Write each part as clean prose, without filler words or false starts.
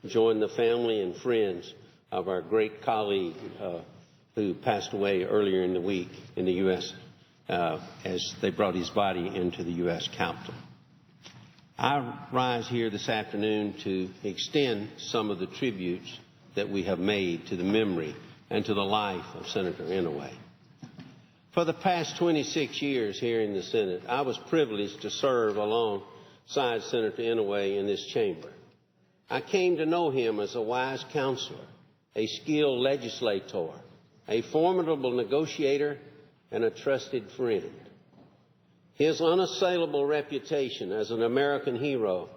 join the family and friends of our great colleague who passed away earlier in the week in the U.S. As they brought his body into the U.S. Capitol. I rise here this afternoon to extend some of the tributes that we have made to the memory and to the life of Senator Inouye. For the past 26 years here in the Senate, I was privileged to serve alongside Senator Inouye in this chamber. I came to know him as a wise counselor, a skilled legislator, a formidable negotiator, and a trusted friend. His unassailable reputation as an American hero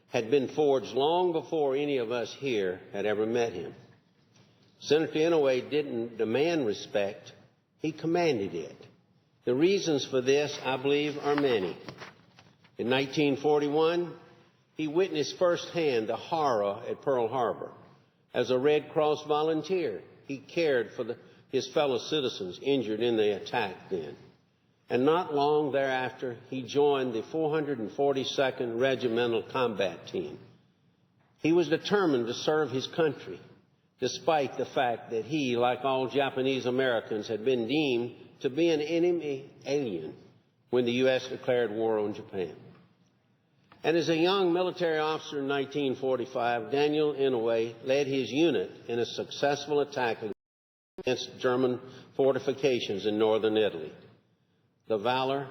had been forged long before any of us here had ever met him. Senator Inouye didn't demand respect, he commanded it. The reasons for this, I believe, are many. In 1941, he witnessed firsthand the horror at Pearl Harbor. As a Red Cross volunteer, he cared for his fellow citizens injured in the attack then. And not long thereafter, he joined the 442nd Regimental Combat Team. He was determined to serve his country, despite the fact that he, like all Japanese Americans, had been deemed to be an enemy alien when the U.S. declared war on Japan. And as a young military officer in 1945, Daniel Inouye led his unit in a successful attack against German fortifications in northern Italy. The valor,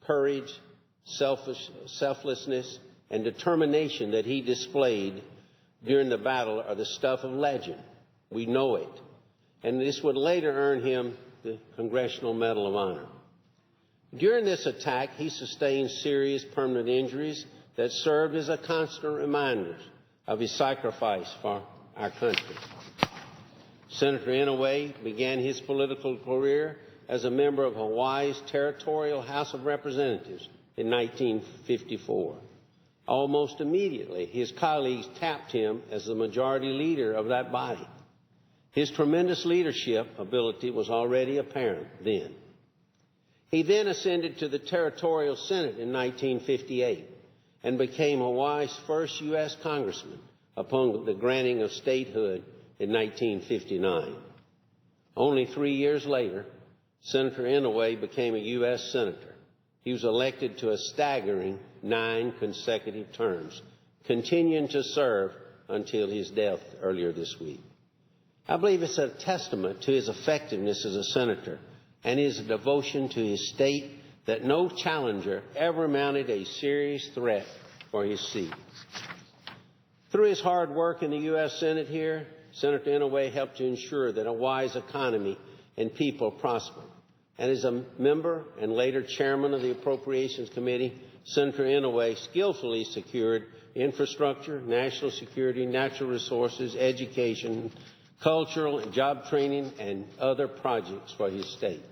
courage, selflessness, and determination that he displayed during the battle are the stuff of legend. We know it. And this would later earn him the Congressional Medal of Honor. During this attack, he sustained serious permanent injuries that served as a constant reminder of his sacrifice for our country. Senator Inouye began his political career as a member of Hawaii's Territorial House of Representatives in 1954. Almost immediately, his colleagues tapped him as the majority leader of that body. His tremendous leadership ability was already apparent then. He then ascended to the Territorial Senate in 1958 and became Hawaii's first U.S. Congressman upon the granting of statehood in 1959. Only 3 years later, Senator Inouye became a U.S. Senator. He was elected to a staggering 9 consecutive terms, continuing to serve until his death earlier this week. I believe it's a testament to his effectiveness as a senator and his devotion to his state that no challenger ever mounted a serious threat for his seat. Through his hard work in the U.S. Senate here, Senator Inouye helped to ensure that Hawaii's economy and people prosper. And as a member and later chairman of the Appropriations Committee, Senator Inouye skillfully secured infrastructure, national security, natural resources, education, cultural and job training, and other projects for his state.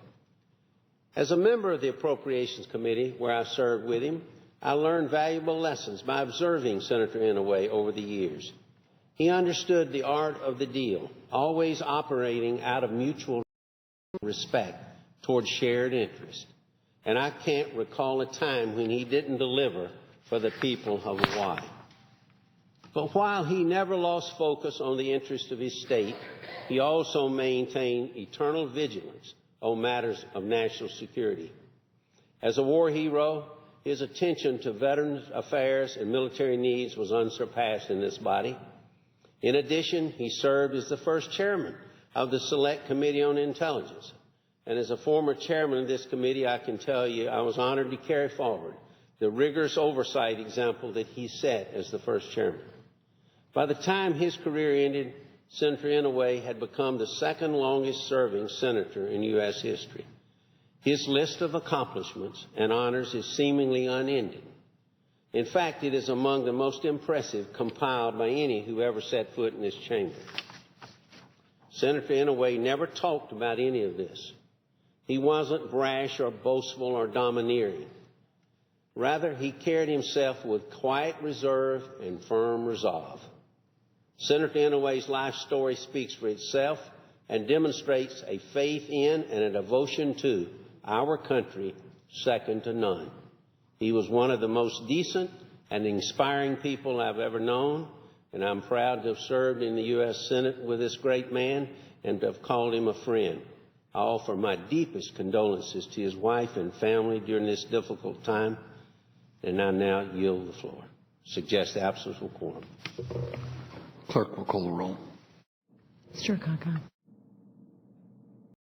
As a member of the Appropriations Committee, where I served with him, I learned valuable lessons by observing Senator Inouye over the years. He understood the art of the deal, always operating out of mutual respect towards shared interest. And I can't recall a time when he didn't deliver for the people of Hawaii. But while he never lost focus on the interest of his state, he also maintained eternal vigilance on matters of national security. As a war hero, his attention to veterans affairs and military needs was unsurpassed in this body. In addition, he served as the first chairman of the Select Committee on Intelligence. And as a former chairman of this committee, I can tell you I was honored to carry forward the rigorous oversight example that he set as the first chairman. By the time his career ended, Senator Inouye had become the second longest serving senator in U.S. history. His list of accomplishments and honors is seemingly unending. In fact, it is among the most impressive compiled by any who ever set foot in this chamber. Senator Inouye never talked about any of this. He wasn't brash or boastful or domineering. Rather, he carried himself with quiet reserve and firm resolve. Senator Inouye's life story speaks for itself and demonstrates a faith in and a devotion to our country second to none. He was one of the most decent and inspiring people I've ever known, and I'm proud to have served in the U.S. Senate with this great man and to have called him a friend. I offer my deepest condolences to his wife and family during this difficult time, and I now yield the floor. Suggest absence of quorum. Clerk will call the roll. Mr. Akaka.